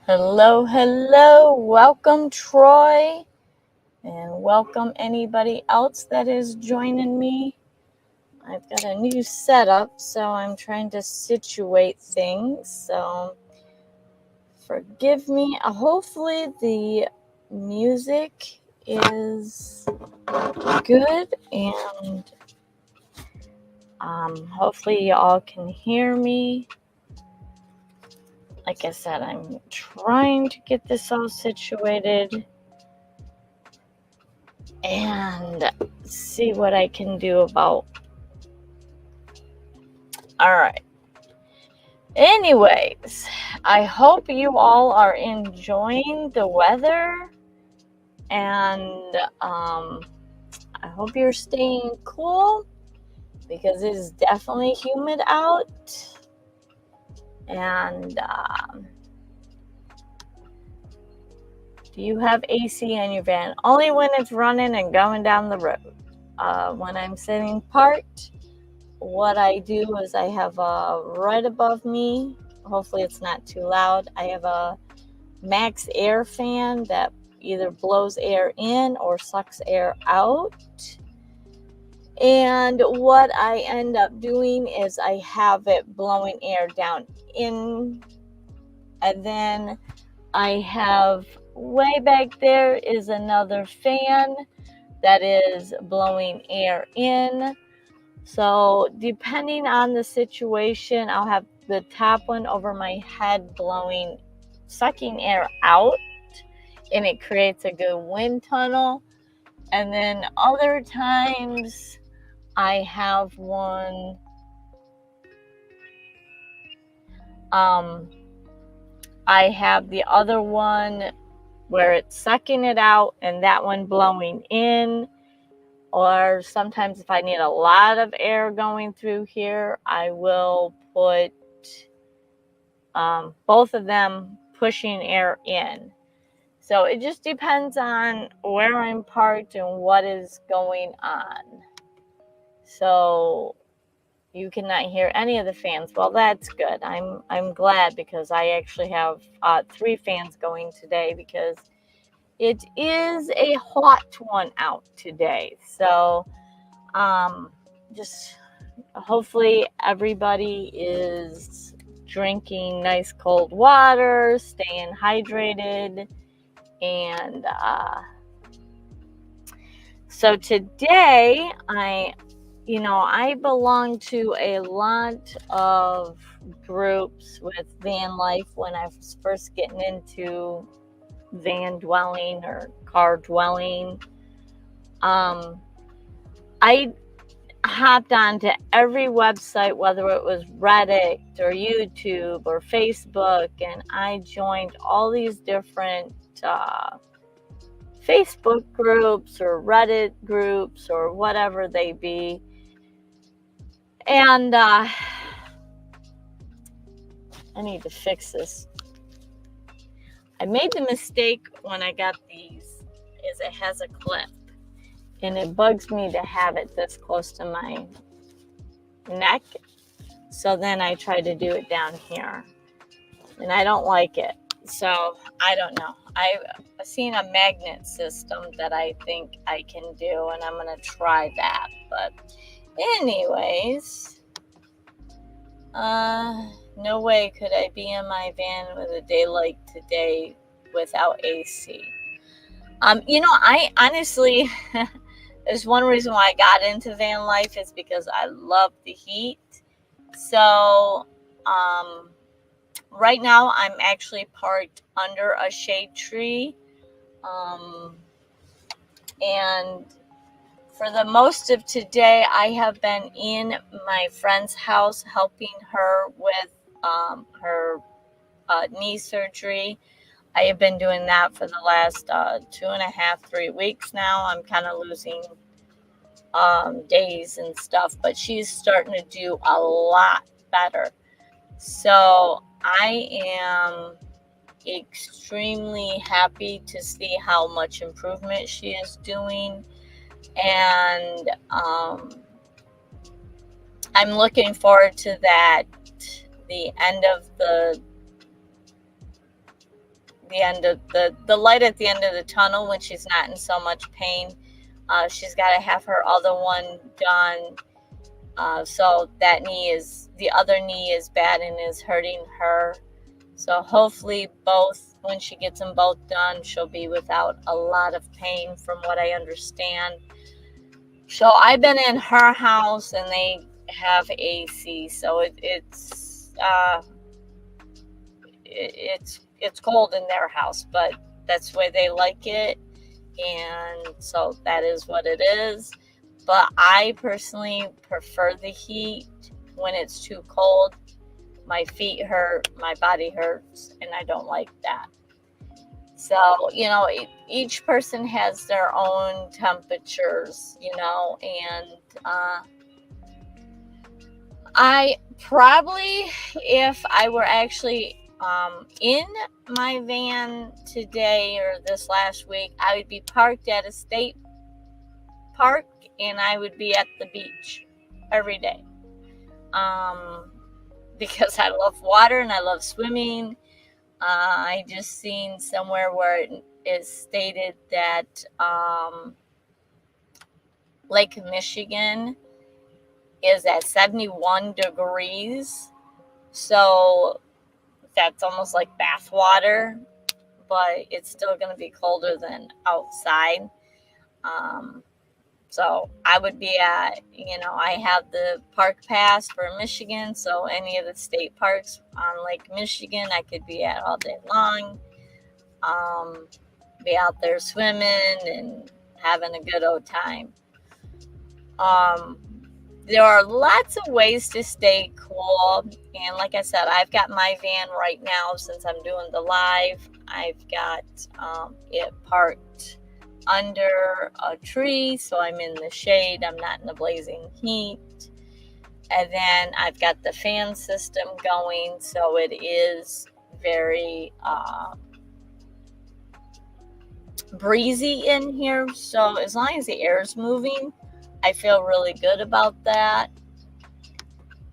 Hello. Welcome, Troy. And welcome anybody else that is joining me. I've got a new setup, so I'm trying to situate things. So forgive me. Hopefully the music is good and hopefully y'all can hear me. Like I said, I'm trying to get this all situated and see what I can do about. All right. Anyways, I hope you all are enjoying the weather, and I hope you're staying cool because it is definitely humid out. And do you have AC in your van? Only when it's running and going down the road. When I'm sitting parked, what I do is I have right above me, hopefully it's not too loud, I have a max air fan that either blows air in or sucks air out. And what I end up doing is I have it blowing air down in, and then I have way back there is another fan that is blowing air in. So depending on the situation, I'll have the top one over my head sucking air out, and it creates a good wind tunnel. And then other times I have one I have the other one where it's sucking it out and that one blowing in. Or sometimes if I need a lot of air going through here, I will put both of them pushing air in. So it just depends on where I'm parked and what is going on. So you cannot hear any of the fans. Well, that's good. I'm glad because I actually have 3 fans going today because it is a hot one out today. So just hopefully everybody is drinking nice cold water, staying hydrated, and so today I belong to a lot of groups with van life when I was first getting into van dwelling or car dwelling. I hopped onto every website, whether it was Reddit or YouTube or Facebook, and I joined all these different Facebook groups or Reddit groups or whatever they be. And I need to fix this. I made the mistake when I got these is it has a clip, and it bugs me to have it this close to my neck. So then I try to do it down here, and I don't like it. So I don't know. I've seen a magnet system that I think I can do, and I'm going to try that. But anyways, no way could I be in my van with a day like today without AC. I honestly, there's one reason why I got into van life is because I love the heat. So, right now I'm actually parked under a shade tree. And for the most of today, I have been in my friend's house helping her with her knee surgery. I have been doing that for the last 2.5, 3 weeks now. I'm kind of losing days and stuff, but she's starting to do a lot better. So I am extremely happy to see how much improvement she is doing. And I'm looking forward to that, the end of the the end of the light at the end of the tunnel when she's not in so much pain. She's got to have her other one done. So that the other knee is bad and is hurting her. So hopefully when she gets them both done, she'll be without a lot of pain from what I understand. So I've been in her house and they have AC. So it's cold in their house, but that's the way they like it. And so that is what it is. But I personally prefer the heat when it's too cold. My feet hurt, my body hurts, and I don't like that. So, each person has their own temperatures, and I probably, if I were actually in my van today or this last week, I would be parked at a state park and I would be at the beach every day. Because I love water and I love swimming. I just seen somewhere where it is stated that Lake Michigan is at 71 degrees. So that's almost like bath water, but it's still going to be colder than outside. So I would be at, I have the park pass for Michigan. So any of the state parks on Lake Michigan, I could be at all day long. Be out there swimming and having a good old time. There are lots of ways to stay cool. And like I said, I've got my van right now since I'm doing the live. I've got it parked under a tree, so I'm in the shade. I'm not in the blazing heat. And then I've got the fan system going, so it is very breezy in here. So as long as the air is moving, I feel really good about that.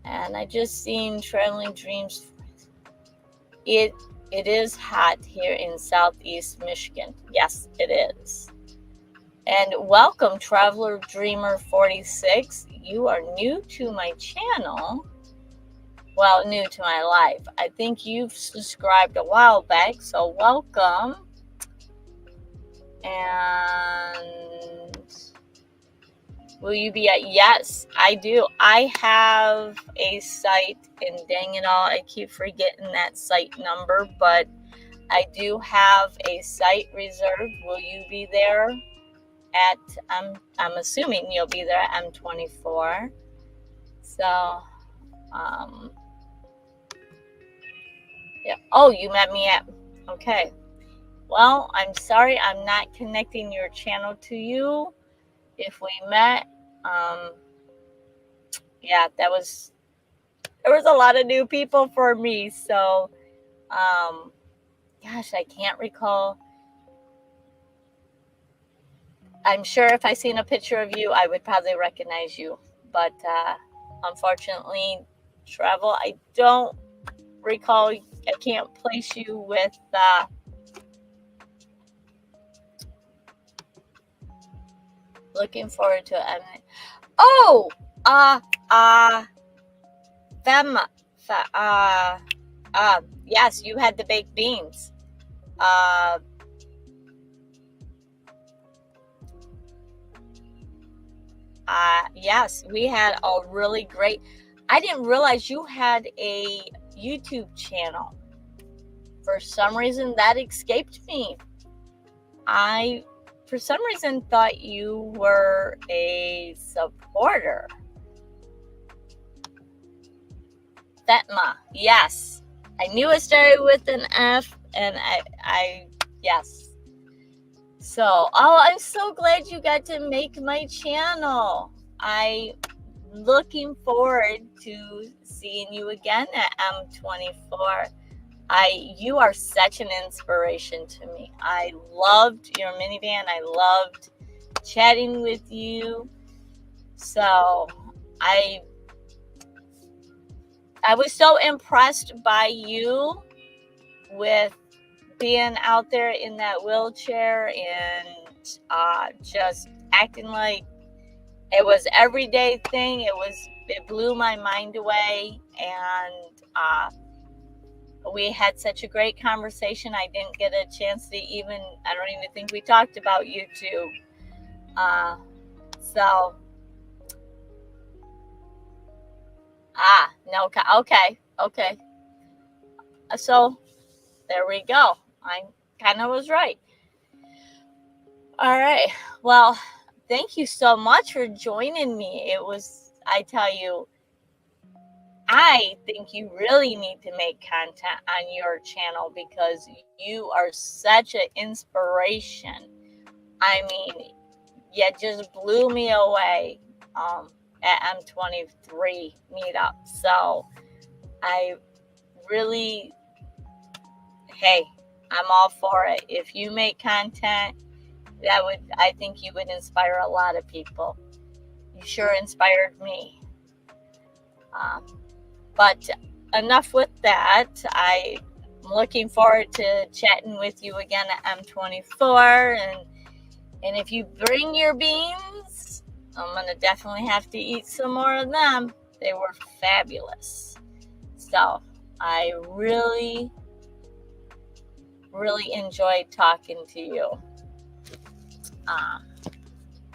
And I just seen Traveling Dreams. It is hot here in Southeast Michigan. Yes, it is. And welcome, Traveler Dreamer 46. You are new to my channel. Well, new to my life. I think you've subscribed a while back, so welcome. And will you be at? Yes, I do. I have a site, and dang it all, I keep forgetting that site number, but I do have a site reserved. Will you be there? I'm assuming you'll be there at M24. So, yeah. Oh, you met me at, okay. Well, I'm sorry I'm not connecting your channel to you. If we met, yeah, there was a lot of new people for me. So, gosh, I can't recall. I'm sure if I seen a picture of you, I would probably recognize you. But unfortunately, Travel, I don't recall. I can't place you with looking forward to it. Oh, yes, you had the baked beans. Yes, we had a really great. I didn't realize you had a YouTube channel. For some reason, that escaped me. I, for some reason, thought you were a supporter. Fatma, yes. I knew it started with an F, and I yes. So, I'm so glad you got to make my channel. I'm looking forward to seeing you again at M24. You are such an inspiration to me. I loved your minivan. I loved chatting with you. So, I was so impressed by you with being out there in that wheelchair and just acting like it was everyday thing. It blew my mind away, and we had such a great conversation. I didn't get a chance to I don't even think we talked about YouTube. So, no, okay. So, there we go. I kind of was right. All right. Well, thank you so much for joining me. I tell you, I think you really need to make content on your channel because you are such an inspiration. I mean, you just blew me away at M23 meetup. So I really, hey, I'm all for it. If you make content, I think you would inspire a lot of people. You sure inspired me. But enough with that. I'm looking forward to chatting with you again at M24. And if you bring your beans, I'm going to definitely have to eat some more of them. They were fabulous. So I really, really enjoyed talking to you.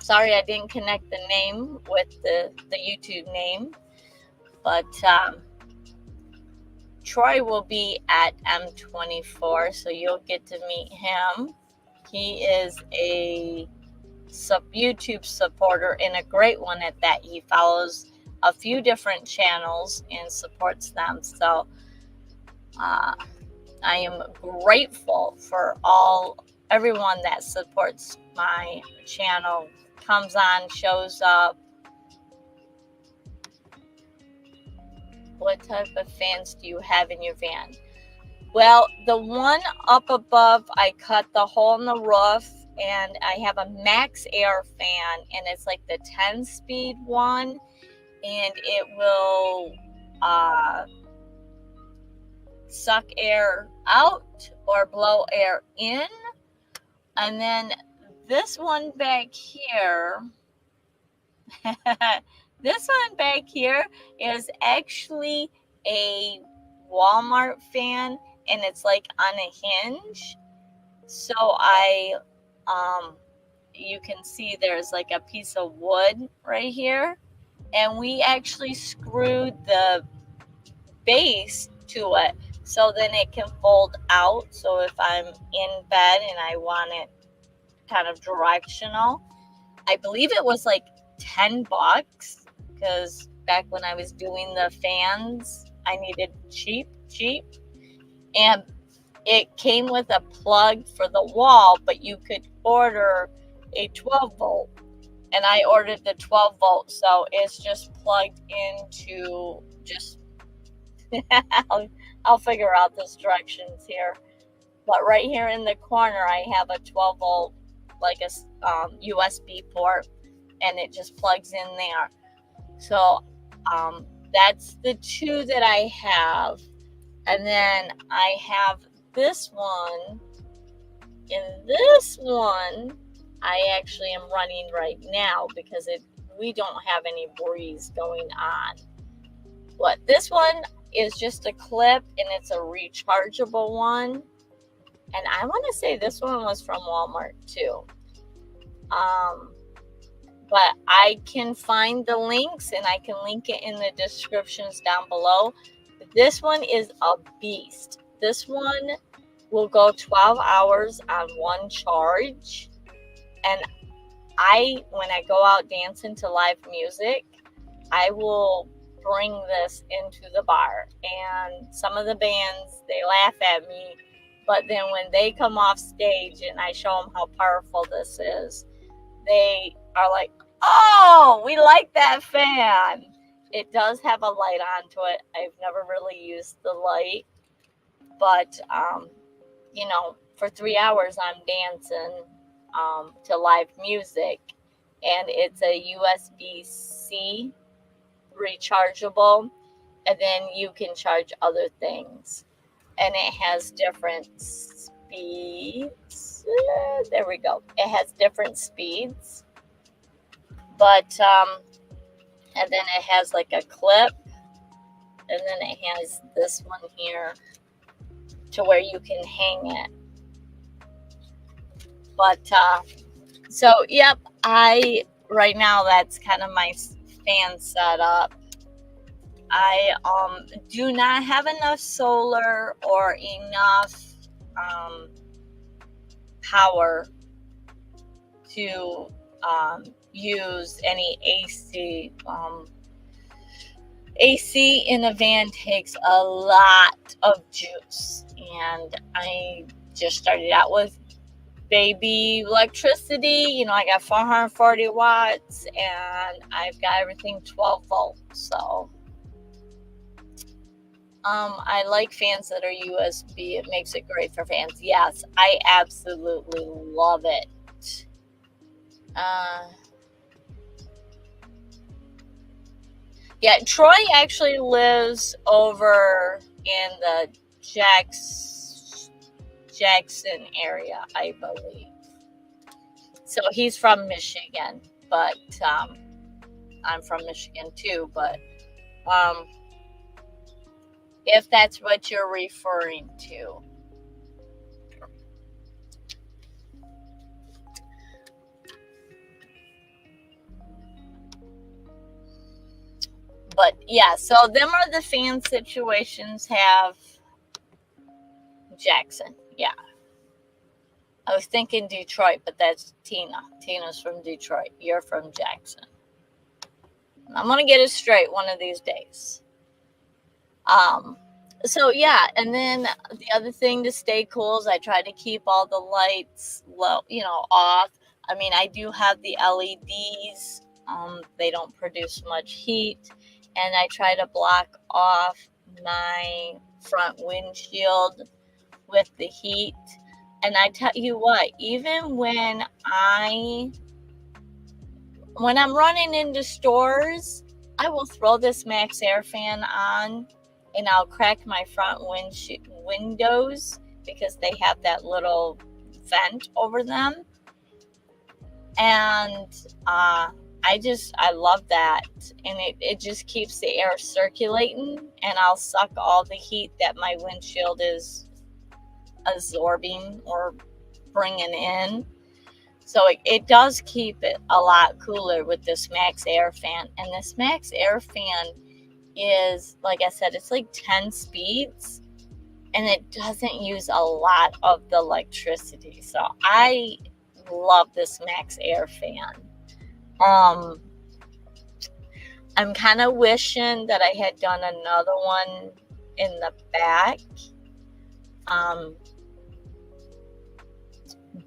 Sorry I didn't connect the name with the YouTube name. But Troy will be at M24, so you'll get to meet him. He is a YouTube supporter and a great one at that. He follows a few different channels and supports them. So I am grateful for everyone that supports my channel, comes on, shows up. What type of fans do you have in your van? Well, the one up above, I cut the hole in the roof, and I have a max air fan, and it's like the 10-speed one, and it will suck air out or blow air in. And then this one back here, is actually a Walmart fan, and it's like on a hinge. So you can see there's like a piece of wood right here, and we actually screwed the base to it so then it can fold out. So if I'm in bed and I want it kind of directional, I believe it was like $10 because back when I was doing the fans, I needed cheap, and it came with a plug for the wall, but you could order a 12 volt, and I ordered the 12 volt, so it's just plugged into I'll figure out those directions here, but right here in the corner I have a 12 volt, like a USB port, and it just plugs in there. So that's the two that I have. And then I have this one. And this one I actually am running right now because we don't have any breeze going on. But this one is just a clip, and it's a rechargeable one. And I want to say this one was from Walmart too. But I can find the links, and I can link it in the descriptions down below. But this one is a beast. This one will go 12 hours on one charge. And when I go out dancing to live music, I will bring this into the bar. And some of the bands, they laugh at me. But then when they come off stage and I show them how powerful this is, they are like, oh, we like that fan. It does have a light onto it. I've never really used the light, but for 3 hours I'm dancing to live music, and it's a USB-C rechargeable, and then you can charge other things, and it has different speeds. There we go. It has different speeds. But, and then it has like a clip. And then it has this one here to where you can hang it. But, so, yep, right now that's kind of my fan setup. I do not have enough solar or enough power to use any AC. AC in a van takes a lot of juice, and I just started out with baby electricity. You know, I got 440 watts, and I've got everything 12 volts. So I like fans that are USB. It makes it great for fans. Yes, I absolutely love it. Yeah, Troy actually lives over in the Jackson area, I believe. So he's from Michigan, but I'm from Michigan too. But if that's what you're referring to. But yeah, so them are the fan situations. Have Jackson. Yeah. I was thinking Detroit, but that's Tina. Tina's from Detroit. You're from Jackson. I'm going to get it straight one of these days. So yeah, and then the other thing to stay cool is I try to keep all the lights low, off. I mean, I do have the LEDs. They don't produce much heat, and I try to block off my front windshield with the heat. And I tell you what, even when I'm running into stores, I will throw this Max Air fan on, and I'll crack my front windows because they have that little vent over them. And I love that. And it just keeps the air circulating, and I'll suck all the heat that my windshield is absorbing or bringing in. So it does keep it a lot cooler with this Max Air fan. And this Max Air fan is, like I said, it's like 10 speeds, and it doesn't use a lot of the electricity. So I love this Max Air fan. I'm kind of wishing that I had done another one in the back.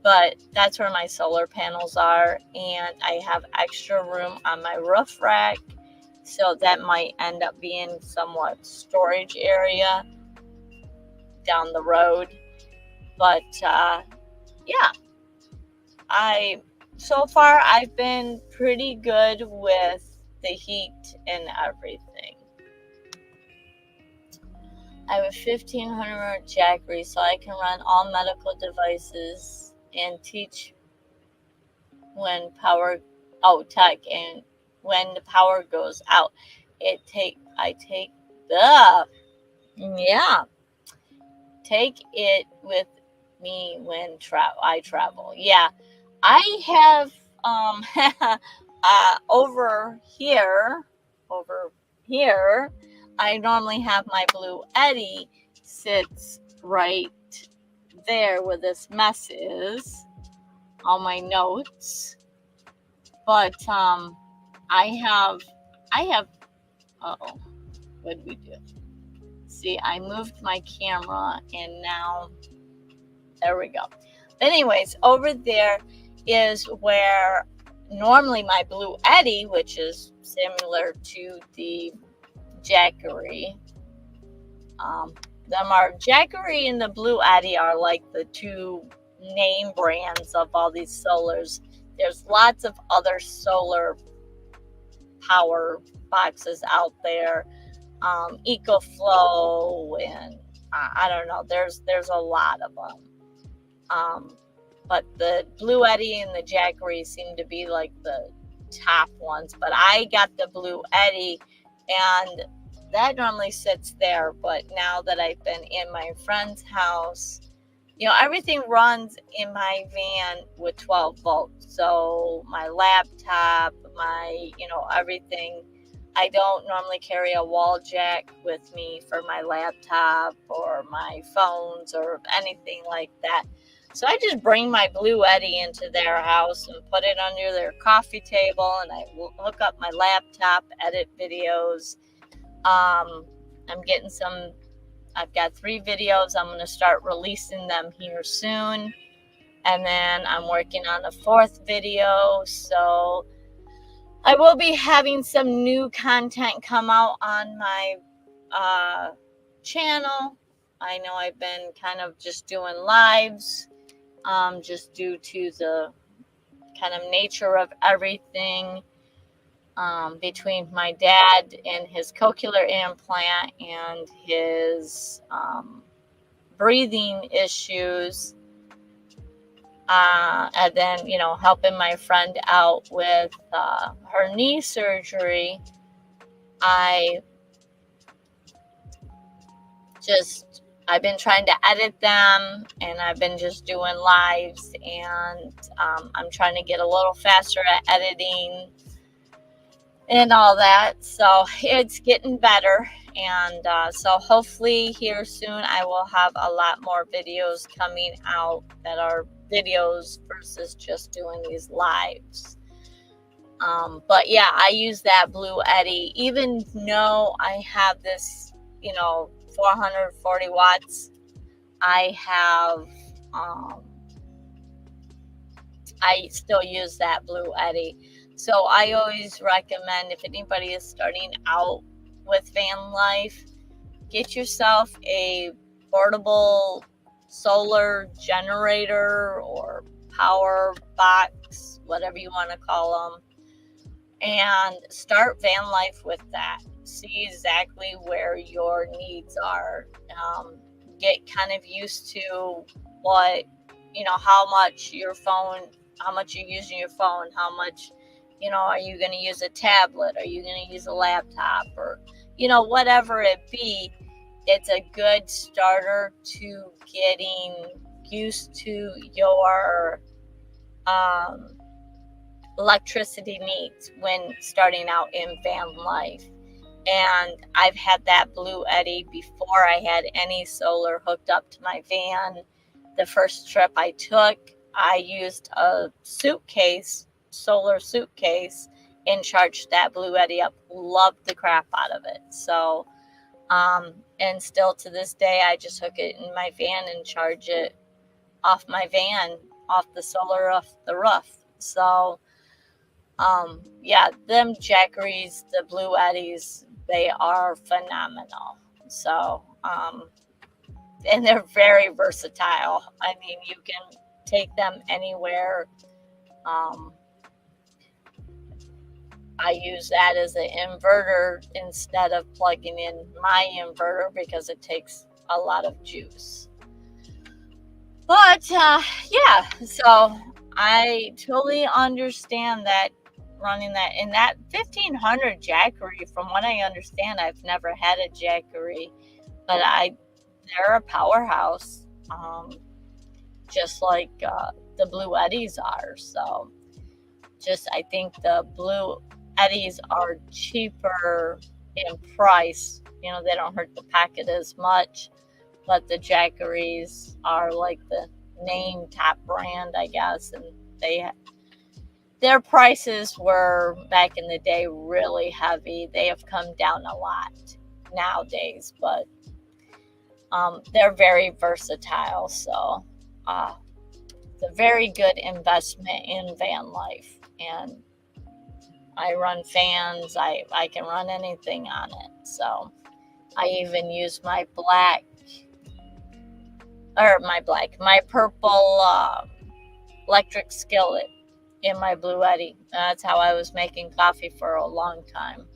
But that's where my solar panels are, and I have extra room on my roof rack, so that might end up being somewhat storage area down the road. But yeah, so far I've been pretty good with the heat and everything. I have a 1500 watt Jackery, so I can run all medical devices and teach when tech, and when the power goes out, take it with me when I travel. Yeah, I have over here, I normally have my Blue Eddy sits right there where this mess is, all my notes. But I have what did we do? See, I moved my camera, and now there we go. Anyways, over there is where normally my Blue Eddy, which is similar to the Jackery, Jackery and the Blue Eddy are like the two name brands of all these solars. There's lots of other solar power boxes out there, EcoFlow, and I don't know. There's a lot of them. But the Blue Eddy and the Jackery seem to be like the top ones. But I got the Blue Eddy, and that normally sits there. But now that I've been in my friend's house, everything runs in my van with 12 volts. So my laptop, everything. I don't normally carry a wall jack with me for my laptop or my phones or anything like that. So I just bring my Blue Eddy into their house and put it under their coffee table, and I hook up my laptop, edit videos. I've got 3 videos. I'm going to start releasing them here soon. And then I'm working on a 4th video. So I will be having some new content come out on my channel. I know I've been kind of just doing lives, just due to the kind of nature of everything, between my dad and his cochlear implant and his breathing issues. And then, helping my friend out with her knee surgery. I've been trying to edit them, and I've been just doing lives, and I'm trying to get a little faster at editing and all that. So it's getting better. And so hopefully here soon I will have a lot more videos coming out that are videos versus just doing these lives. But yeah, I use that Blue Eddy, even though I have this, 440 watts. I still use that Blue Eddy. So I always recommend, if anybody is starting out with van life, get yourself a portable solar generator or power box, whatever you want to call them, and start van life with that. See exactly where your needs are. Get kind of used to what, how much you're using your phone, how much, are you going to use a tablet? Are you going to use a laptop? Or, whatever it be, it's a good starter to getting used to your electricity needs when starting out in van life. And I've had that Blue Eddy before I had any solar hooked up to my van. The first trip I took, I used a solar suitcase, and charged that Blue Eddy up. Loved the crap out of it. So, and still to this day, I just hook it in my van and charge it off my van, off the solar, off the roof. So, yeah, them Jackeries, the Blue Eddies, they are phenomenal. So, and they're very versatile. I mean, you can take them anywhere. I use that as an inverter instead of plugging in my inverter because it takes a lot of juice. But yeah, so I totally understand that running that. And that 1500 Jackery, from what I understand, I've never had a Jackery, but they're a powerhouse, just like the Blue Eddies are. So I think the Blue Eddies are cheaper in price. They don't hurt the pocket as much, but the Jackeries are like the name top brand, I guess, and their prices were back in the day really heavy. They have come down a lot nowadays, but they're very versatile. So it's a very good investment in van life. And I run fans. I can run anything on it. So I even use my purple electric skillet in my Blue Eddy. That's how I was making coffee for a long time.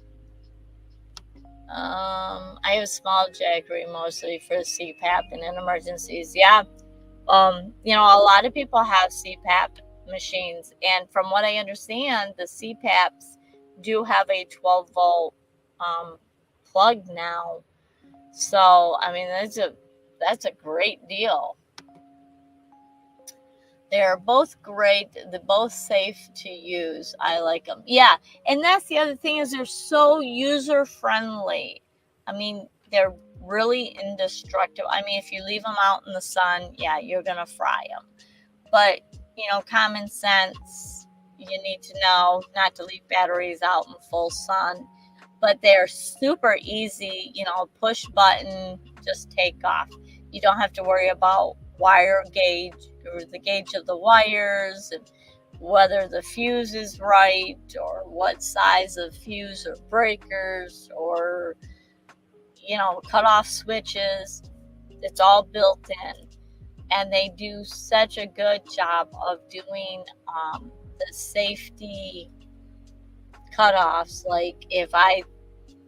I use small Jackery mostly for CPAP and in emergencies. Yeah, A lot of people have CPAP machines, and from what I understand, the CPAPs do have a 12-volt plug now. So, I mean, that's a great deal. They're both great. They're both safe to use. I like them. Yeah, and that's the other thing, is they're so user friendly. I mean, they're really indestructible. I mean, if you leave them out in the sun, yeah, you're gonna fry them. But common sense, you need to know not to leave batteries out in full sun. But they're super easy, push button, just take off. You don't have to worry about wire gauge or the gauge of the wires, and whether the fuse is right, or what size of fuse or breakers, or cut off switches. It's all built in, and they do such a good job of doing the safety cutoffs. Like, if I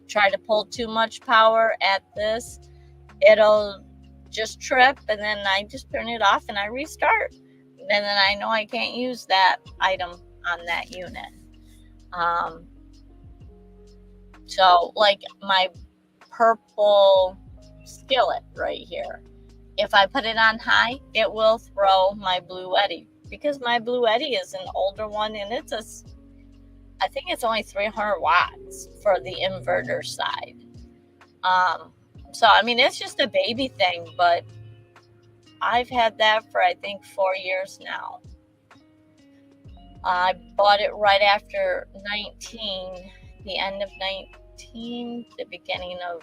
try to pull too much power at this, it'll just trip, and then I just turn it off and I restart, and then I know I can't use that item on that unit. So like my purple skillet right here, if I put it on high, it will throw my Blue Eddy, because my Blue Eddy is an older one, and I think it's only 300 watts for the inverter side. So, I mean, it's just a baby thing, but I've had that for, I think, 4 years now. I bought it right after 19, the end of 19, the beginning of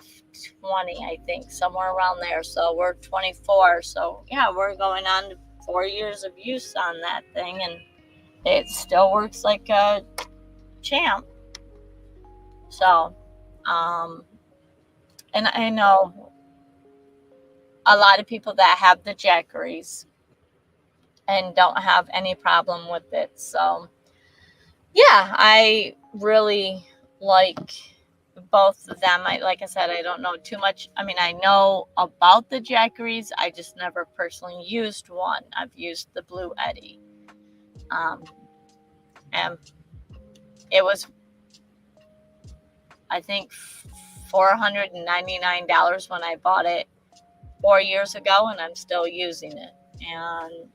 20, I think, somewhere around there. So we're 24. So, yeah, we're going on to 4 years of use on that thing, and it still works like a champ. So, and I know a lot of people that have the Jackeries and don't have any problem with it. So, yeah, I really like both of them. Like I said, I don't know too much. I mean, I know about the Jackeries. I just never personally used one. I've used the Blue Eddy. And it was, I think, $499 when I bought it 4 years ago, and I'm still using it. And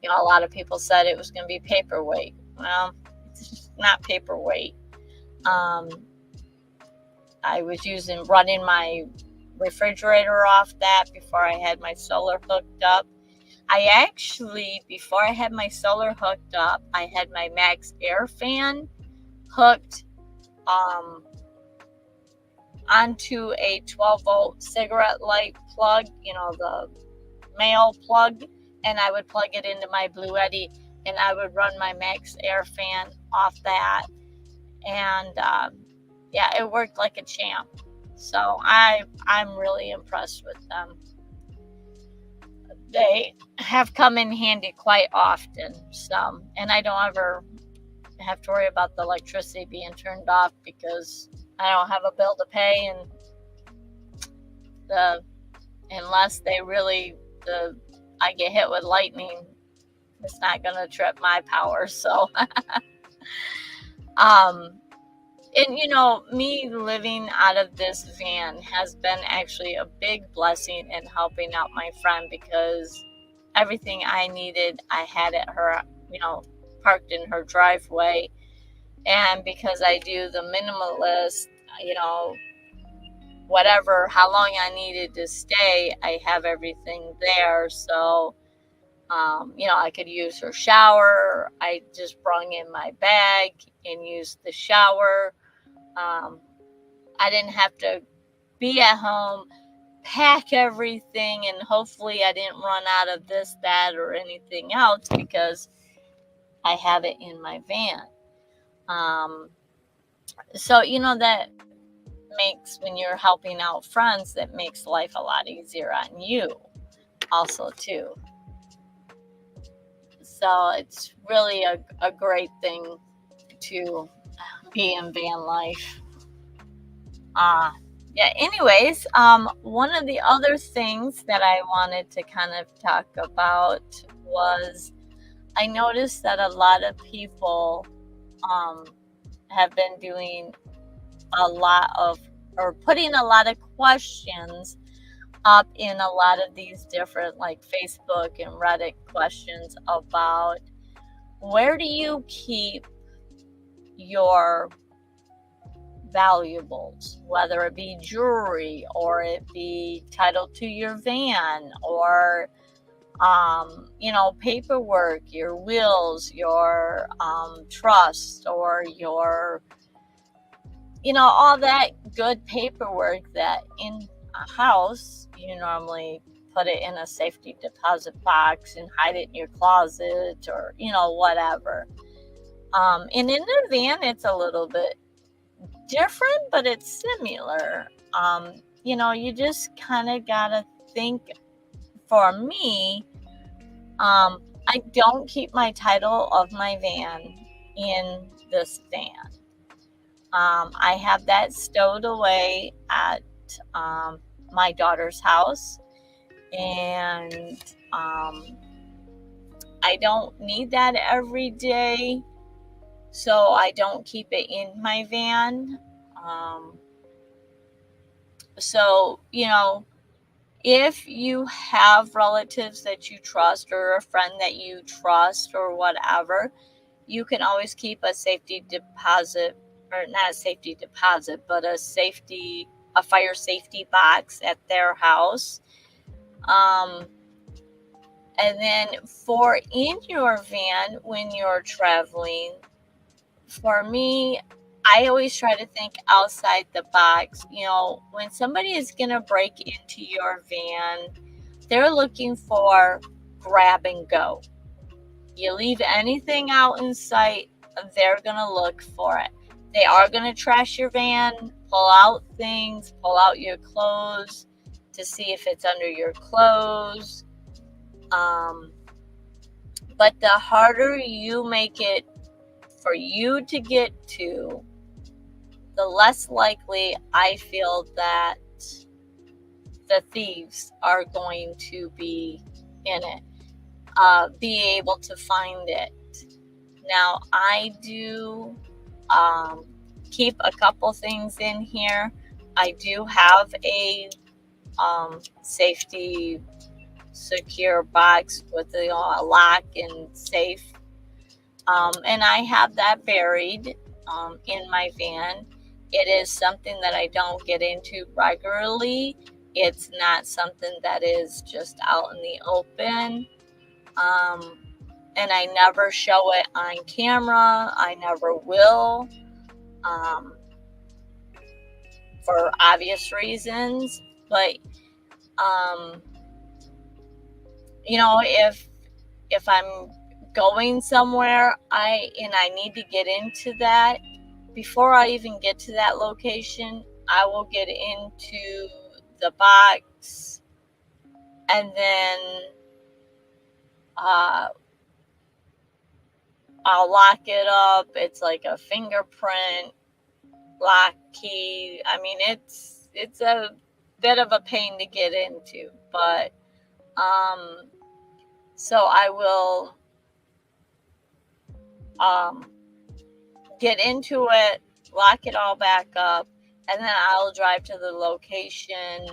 a lot of people said it was going to be paperweight. Well, it's just not paperweight. I was running my refrigerator off that before I had my solar hooked up. Before I had my solar hooked up, I had my Max Air fan hooked onto a 12-volt cigarette light plug, the male plug, and I would plug it into my Blue Eddy, and I would run my Max Air fan off that, and yeah, it worked like a champ. So I'm really impressed with them. They have come in handy quite often. So, and I don't ever have to worry about the electricity being turned off, because I don't have a bill to pay, and unless I get hit with lightning, it's not gonna trip my power. So, and me living out of this van has been actually a big blessing in helping out my friend, because everything I needed, I had at her, parked in her driveway. And because I do the minimalist, how long I needed to stay, I have everything there. So, I could use her shower. I just brung in my bag and used the shower. I didn't have to be at home, pack everything, and hopefully I didn't run out of this, that, or anything else, because I have it in my van. So, that makes, when you're helping out friends, that makes life a lot easier on you also too. So it's really a great thing to be in van life. yeah, anyways, one of the other things that I wanted to kind of talk about was I noticed that a lot of people have been doing a lot of, or putting a lot of questions up in a lot of these different like Facebook and Reddit questions about where do you keep your valuables, whether it be jewelry or it be title to your van or paperwork, your wills, your trust, or your all that good paperwork that in a house you normally put it in a safety deposit box and hide it in your closet or whatever. And in a van it's a little bit different, but it's similar. You just kind of gotta think. For me, I don't keep my title of my van in this van. I have that stowed away at my daughter's house, and I don't need that every day, so I don't keep it in my van. So, if you have relatives that you trust or a friend that you trust or whatever, you can always keep a safety deposit, or not a safety deposit, but a fire safety box at their house. And then for in your van when you're traveling, for me, I always try to think outside the box. When somebody is going to break into your van, they're looking for grab and go. You leave anything out in sight, they're going to look for it. They are going to trash your van, pull out things, pull out your clothes to see if it's under your clothes. But the harder you make it for you to get to, the less likely I feel that the thieves are going to be in it, be able to find it. Now, I do keep a couple things in here. I do have a safety secure box with a lock and safe, and I have that buried in my van. It is something that I don't get into regularly. It's not something that is just out in the open. And I never show it on camera. I never will, for obvious reasons. But, if I'm going somewhere, I need to get into that, before I even get to that location, I will get into the box, and then I'll lock it up. It's like a fingerprint lock key. I mean, it's a bit of a pain to get into, but so I will get into it, lock it all back up, and then I'll drive to the location.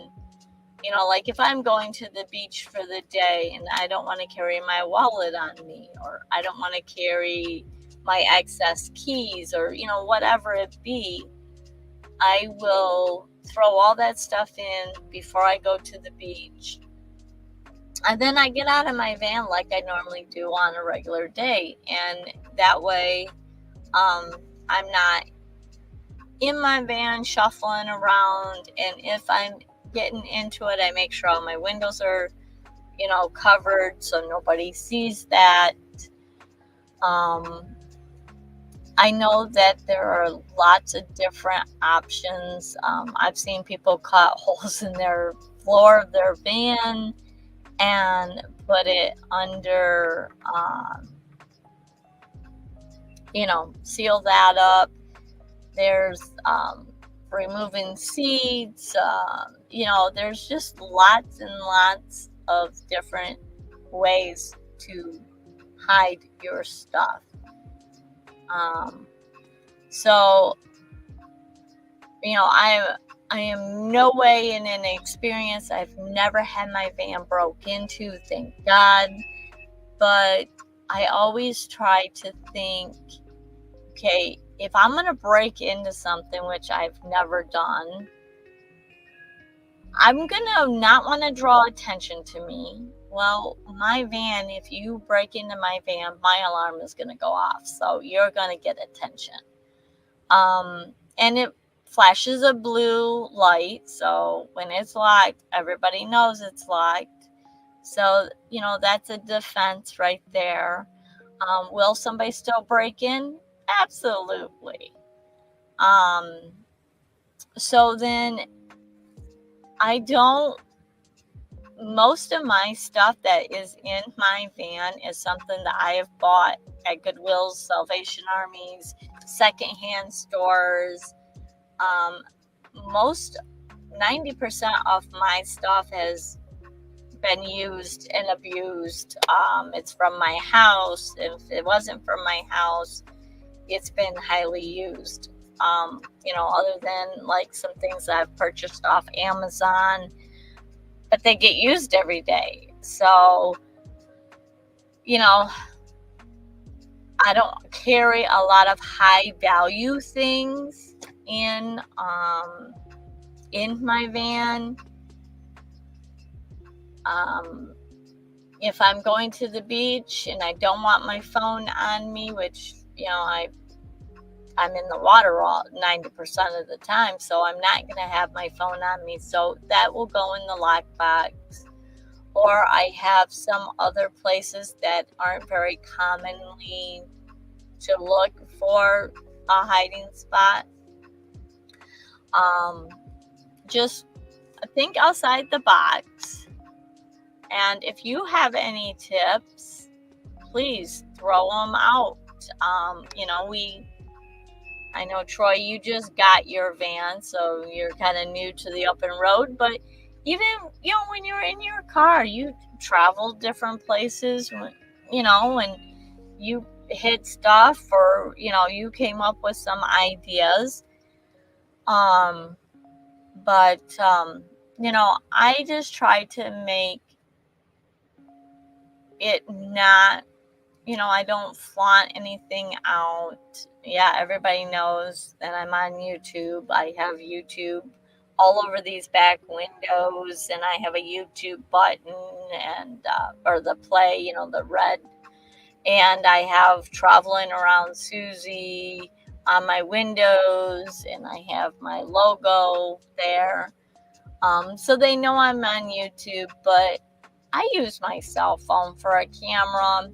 Like if I'm going to the beach for the day and I don't want to carry my wallet on me, or I don't want to carry my excess keys, or whatever it be, I will throw all that stuff in before I go to the beach. And then I get out of my van like I normally do on a regular day. And that way, I'm not in my van shuffling around. And if I'm getting into it, I make sure all my windows are, covered so nobody sees that. I know that there are lots of different options. I've seen people cut holes in their floor of their van and put it under, seal that up. There's removing seeds. There's just lots and lots of different ways to hide your stuff. So, I am no way in an experience. I've never had my van broke into, thank God. But I always try to think, okay, if I'm going to break into something, which I've never done, I'm going to not want to draw attention to me. Well, my van, if you break into my van, my alarm is going to go off. So you're going to get attention. And it flashes a blue light. So when it's locked, everybody knows it's locked. So, that's a defense right there. Will somebody still break in? Absolutely. So then most of my stuff that is in my van is something that I have bought at Goodwill's, Salvation Armies, secondhand stores. Most 90% of my stuff has been used and abused. It's from my house. If it wasn't from my house, it's been highly used. Other than like some things that I've purchased off Amazon, but they get used every day. So, I don't carry a lot of high value things in my van. If I'm going to the beach and I don't want my phone on me, which, I'm in the water all 90% of the time, so I'm not going to have my phone on me. So that will go in the lockbox. Or I have some other places that aren't very commonly to look for a hiding spot. Just think outside the box. And if you have any tips, please throw them out. I know, Troy, you just got your van, so you're kind of new to the open road. But even, when you're in your car, you travel different places, and you hit stuff, or, you came up with some ideas. But I just try to make it not, I don't flaunt anything out. Yeah, everybody knows that I'm on YouTube. I have YouTube all over these back windows, and I have a YouTube button and or the play, the red. And I have Traveling Around Susie on my windows, and I have my logo there. So they know I'm on YouTube, but I use my cell phone for a camera.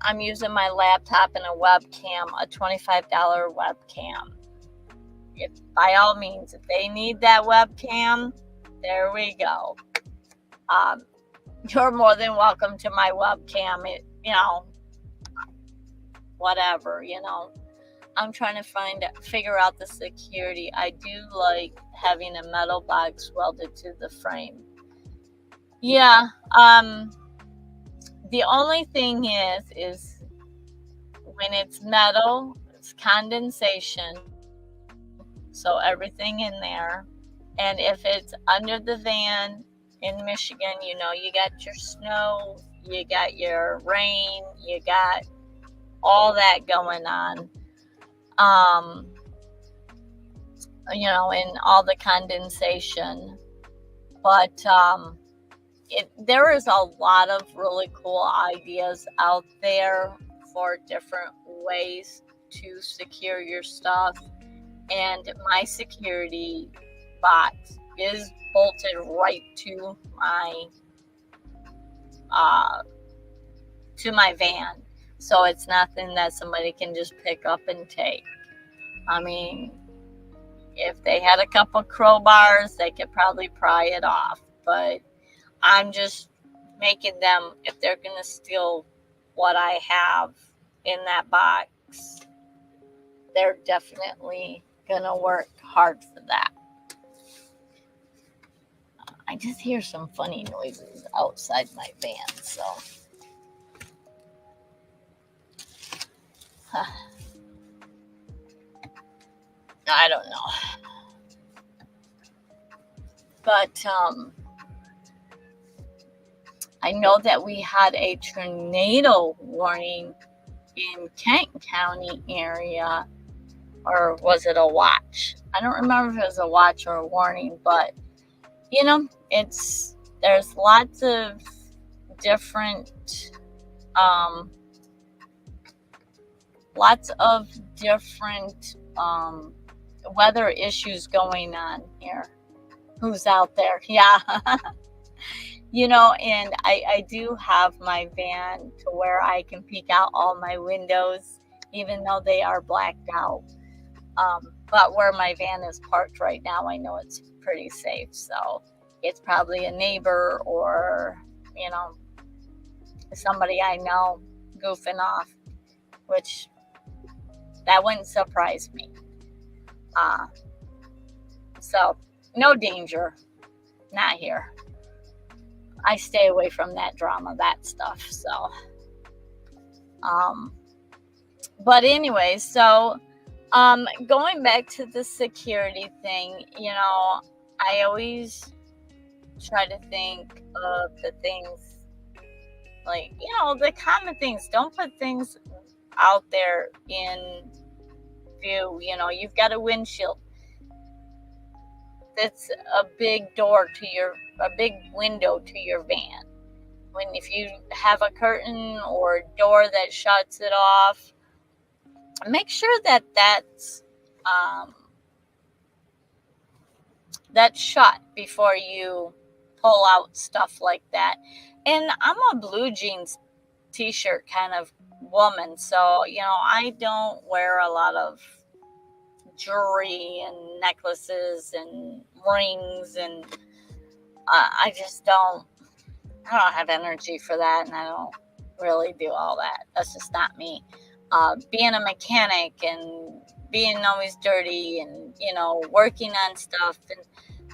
I'm using my laptop and a webcam, a $25 webcam. By all means, if they need that webcam, there we go. You're more than welcome to my webcam. Whatever, I'm trying to figure out the security. I do like having a metal box welded to the frame. Yeah. The only thing is when it's metal, it's condensation. So everything in there. And if it's under the van in Michigan, you got your snow, you got your rain, you got all that going on. And all the condensation. But there is a lot of really cool ideas out there for different ways to secure your stuff. And my security box is bolted right to my van. So it's nothing that somebody can just pick up and take. I mean, if they had a couple crowbars, they could probably pry it off. But I'm just making them, if they're going to steal what I have in that box, they're definitely gonna work hard for that. I just hear some funny noises outside my van, so I don't know. But I know that we had a tornado warning in Kent County area, or was it a watch? I don't remember if it was a watch or a warning, but you know, there's lots of different weather issues going on here. Who's out there? Yeah. You know, and I do have my van to where I can peek out all my windows, even though they are blacked out. But where my van is parked right now, I know it's pretty safe. So it's probably a neighbor or, you know, somebody I know goofing off, which that wouldn't surprise me. So no danger, not here. I stay away from that drama, that stuff. So, but anyway, so, going back to the security thing, you know, I always try to think of the things like, you know, the common things. Don't put things out there in view. You know, you've got a windshield. That's a big big window to your van. If you have a curtain or a door that shuts it off, make sure that that's shut before you pull out stuff like that. And I'm a blue jeans t-shirt kind of woman, so you know, I don't wear a lot of jewelry and necklaces and rings, and I don't have energy for that, and I don't really do all that. That's just not me. Being a mechanic and being always dirty and, you know, working on stuff, and,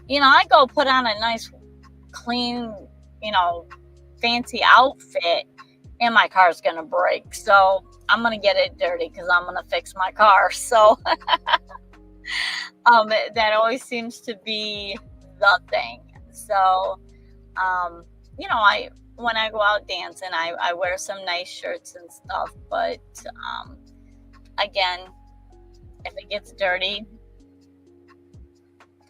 you know, I go put on a nice clean, you know, fancy outfit and my car's gonna break, so I'm gonna get it dirty because I'm gonna fix my car. So that always seems to be the thing. So you know, when I go out dancing, I wear some nice shirts and stuff, but again, if it gets dirty,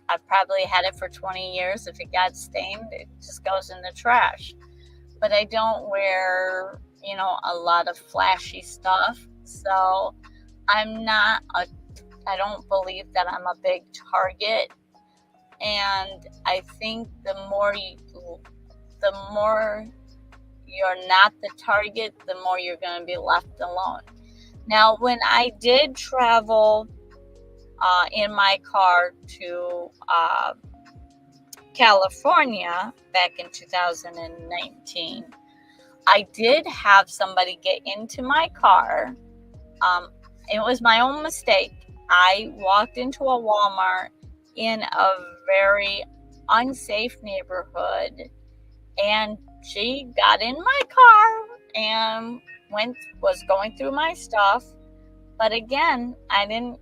I've probably had it for 20 years. If it got stained, it just goes in the trash. But I don't wear, you know, a lot of flashy stuff. So I don't believe that I'm a big target. And I think the more you're not the target, the more you're going to be left alone. Now, when I did travel in my car to California back in 2019, I did have somebody get into my car. It was my own mistake. I walked into a Walmart in a very unsafe neighborhood, and she got in my car and was going through my stuff. But again, I didn't.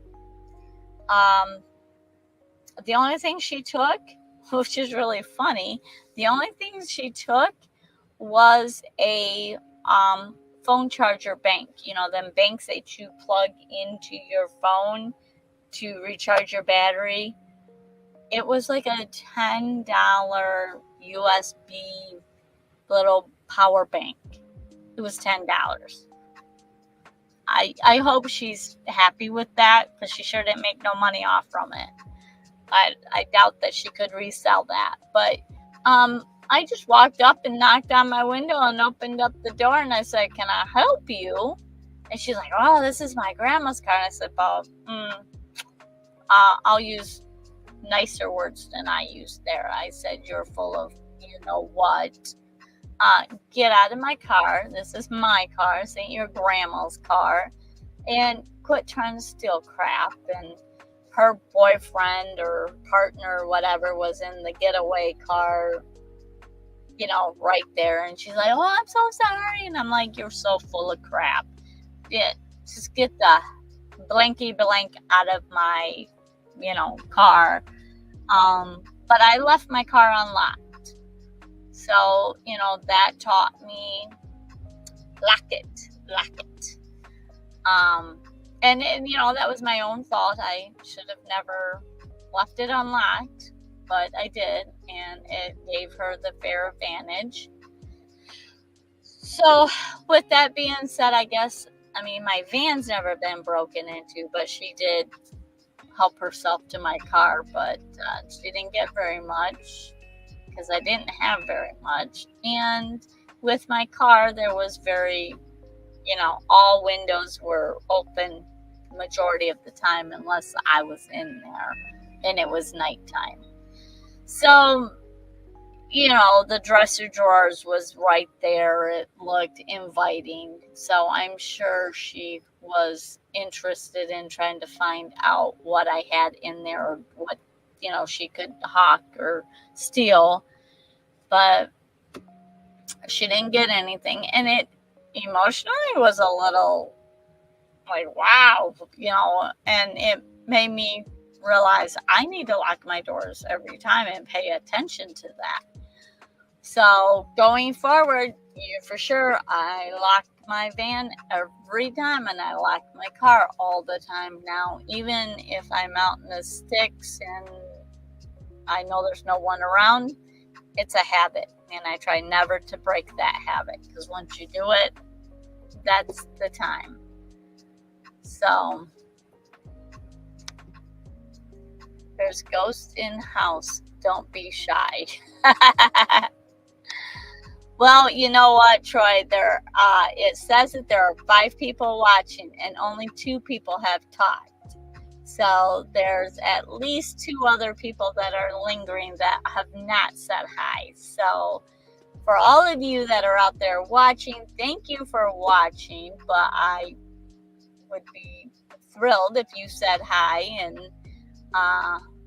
The only thing she took, which is really funny, the only thing she took was a phone charger bank. You know, them banks that you plug into your phone to recharge your battery. It was like a $10 USB little power bank. It was $10. I hope she's happy with that, because she sure didn't make no money off from it. I doubt that she could resell that. But I just walked up and knocked on my window and opened up the door, and I said, "Can I help you?" And she's like, "Oh, this is my grandma's car." And I said, "Well, I'll use nicer words than I used there." I said, "You're full of you know what. Get out of my car. This is my car. This ain't your grandma's car. And quit trying to steal crap." And her boyfriend or partner or whatever was in the getaway car, you know, right there. And she's like, oh, I'm so sorry. And I'm like, you're so full of crap. Yeah, just get the blanky blank out of my, you know, car. But I left my car unlocked. So, you know, that taught me, lock it. And you know, that was my own fault. I should have never left it unlocked, but I did, and it gave her the fair advantage. So with that being said, I guess, I mean, my van's never been broken into, but she did help herself to my car, but she didn't get very much because I didn't have very much. And with my car, there was very, you know, all windows were open majority of the time unless I was in there and it was nighttime. So, you know, the dresser drawers was right there. It looked inviting. So I'm sure she was interested in trying to find out what I had in there, or what, you know, she could hawk or steal. But she didn't get anything. And it emotionally was a little like, wow, you know, and it made me realize I need to lock my doors every time and pay attention to that. So going forward, for sure, I lock my van every time, and I lock my car all the time now, even if I'm out in the sticks and I know there's no one around. It's a habit, and I try never to break that habit, because once you do it, that's the time. So there's ghosts in house. Don't be shy. Well, you know what, Troy? There, it says that there are 5 people watching, and only 2 people have talked. So there's at least 2 other people that are lingering that have not said hi. So for all of you that are out there watching, thank you for watching. But I would be thrilled if you said hi, and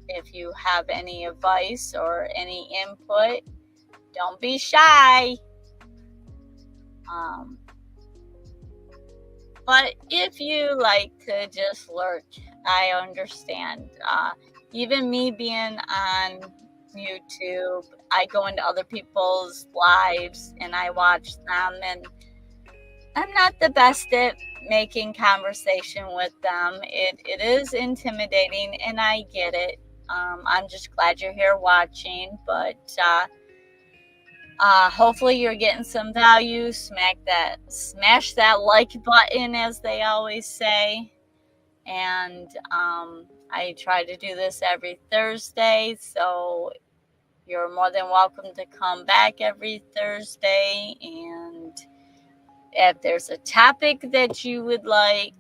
if you have any advice or any input, don't be shy. But if you like to just lurk, I understand. Even me being on YouTube, I go into other people's lives and I watch them, and I'm not the best at making conversation with them. It is intimidating, and I get it. I'm just glad you're here watching, but hopefully you're getting some value. Smash that like button, as they always say. And I try to do this every Thursday, so you're more than welcome to come back every Thursday. And if there's a topic that you would like,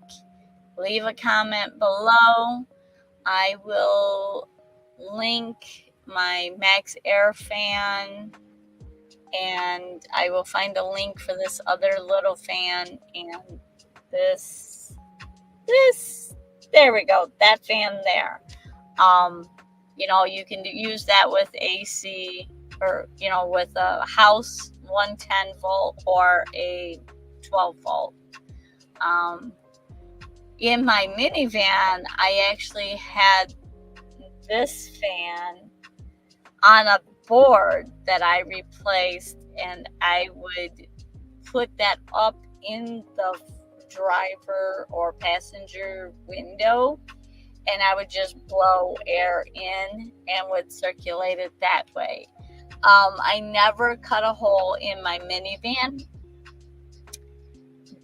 leave a comment below. I will link my Max Air fan, and I will find a link for this other little fan, and this, there we go, that fan there. You know, you can use that with AC, or, you know, with a house 110 volt or a 12 volt. In my minivan, I actually had this fan on a board that I replaced, and I would put that up in the driver or passenger window, and I would just blow air in and would circulate it that way. I never cut a hole in my minivan,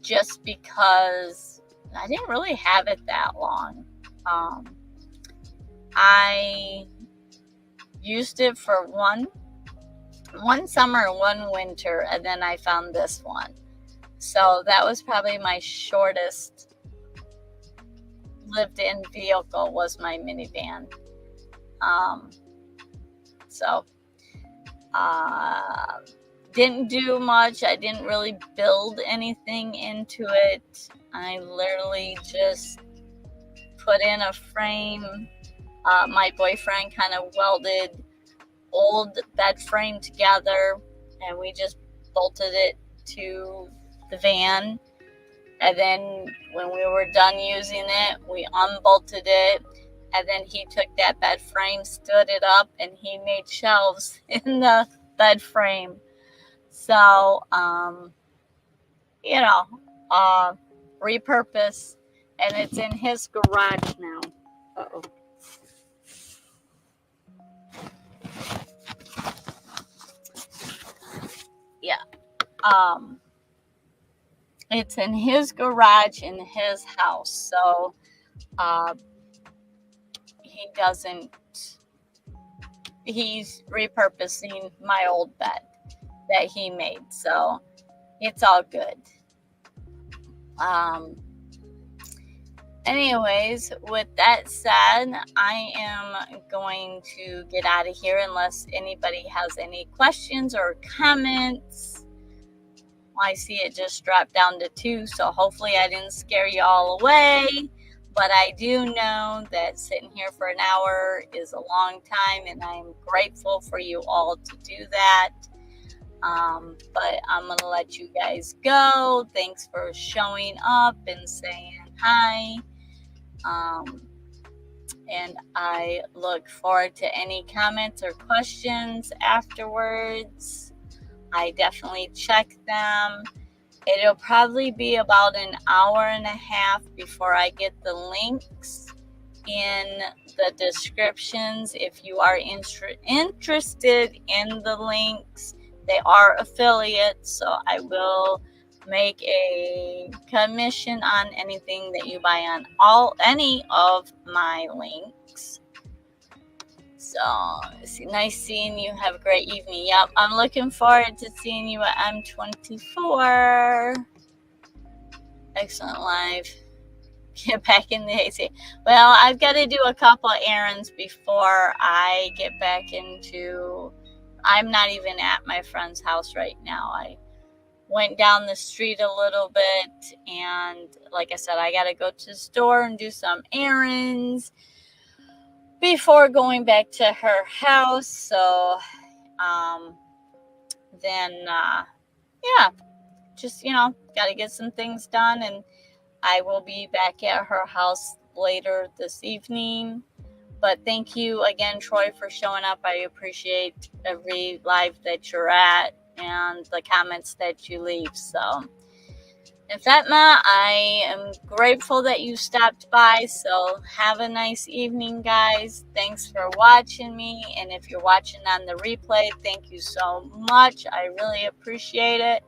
just because I didn't really have it that long. I used it for one summer and one winter, and then I found this one. So that was probably my shortest lived-in vehicle, was my minivan. Didn't do much. I didn't really build anything into it. I literally just put in a frame. My boyfriend kind of welded old bed frame together, and we just bolted it to the van. And then when we were done using it, we unbolted it, and then he took that bed frame, stood it up, and he made shelves in the bed frame. So, repurpose, and it's in his garage now. Uh-oh. Yeah. It's in his garage in his house. So, he's repurposing my old bed that he made. So, it's all good. Anyways, with that said, I am going to get out of here unless anybody has any questions or comments. I see it just dropped down to 2, so hopefully I didn't scare you all away. But I do know that sitting here for an hour is a long time, and I'm grateful for you all to do that. But I'm going to let you guys go. Thanks for showing up and saying hi. And I look forward to any comments or questions afterwards. I definitely check them. It'll probably be about an hour and a half before I get the links in the descriptions. If you are interested in the links, they are affiliates, so I will make a commission on anything that you buy on any of my links. So, it's nice seeing you. Have a great evening. Yep, I'm looking forward to seeing you at M24. Excellent live. Get back in the AC. Well, I've got to do a couple errands before I get back into... I'm not even at my friend's house right now. I went down the street a little bit, and like I said, I got to go to the store and do some errands before going back to her house. So, just, got to get some things done, and I will be back at her house later this evening. But thank you again, Troy, for showing up. I appreciate every live that you're at and the comments that you leave. So, in Fatma, I am grateful that you stopped by. So, have a nice evening, guys. Thanks for watching me. And if you're watching on the replay, thank you so much. I really appreciate it.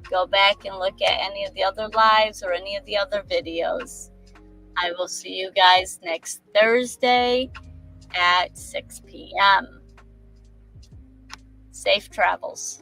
Go back and look at any of the other lives or any of the other videos. I will see you guys next Thursday at 6 p.m. Safe travels.